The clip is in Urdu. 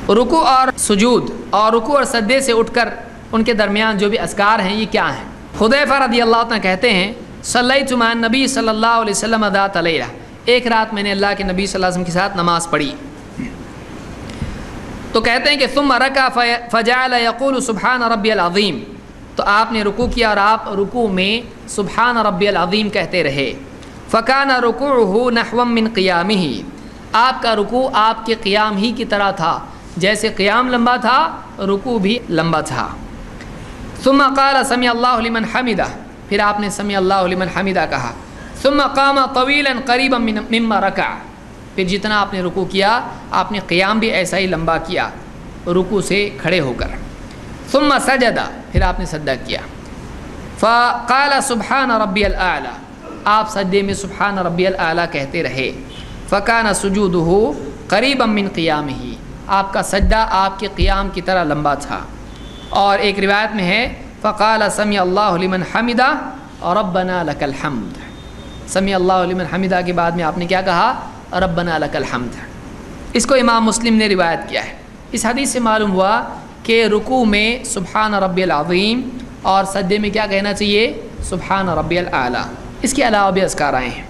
رکوع اور سجود اور رکوع اور سجدے سے اٹھ کر ان کے درمیان جو بھی اذکار ہیں یہ کیا ہیں؟ حذیفہ رضی اللہ عنہ کہتے ہیں صلیت مع النبی صلی اللہ علیہ وسلم ذات لیلہ، ایک رات میں نے اللہ کے نبی صلی اللہ علیہ وسلم کے ساتھ نماز پڑھی، تو کہتے ہیں کہ ثم رکع فجعل یقول سبحان ربی العظیم، تو آپ نے رکوع کیا اور آپ رکوع میں سبحان ربی العظیم کہتے رہے، فکان رکوعہ نحو من قیامہ، آپ کا رکوع آپ کے قیام ہی کی طرح تھا، جیسے قیام لمبا تھا رکوع بھی لمبا تھا۔ ثم قال سمع اللہ لمن حمدہ، پھر آپ نے سمع اللہ لمن حمدہ کہا، ثم قام طویلا قریبا مما رکع، پھر جتنا آپ نے رکوع کیا آپ نے قیام بھی ایسا ہی لمبا کیا رکوع سے کھڑے ہو کر، ثم سجد، پھر آپ نے سجدہ کیا، فقال سبحان ربی الاعلی، آپ سجدے میں سبحان ربی الاعلی کہتے رہے، فکان سجودہ قریبا من قیامہ، آپ کا سجدہ آپ کے قیام کی طرح لمبا تھا۔ اور ایک روایت میں ہے فقال سمع اللہ لمن حمدہ ربنا لک الحمد، سمع اللہ لمن حمدہ کے بعد میں آپ نے کیا کہا؟ ربنا لک الحمد۔ اس کو امام مسلم نے روایت کیا ہے۔ اس حدیث سے معلوم ہوا کہ رکوع میں سبحان ربی العظیم اور سجدے میں کیا کہنا چاہیے؟ سبحان ربی الاعلی۔ اس کے علاوہ بھی اذکار آئے ہیں۔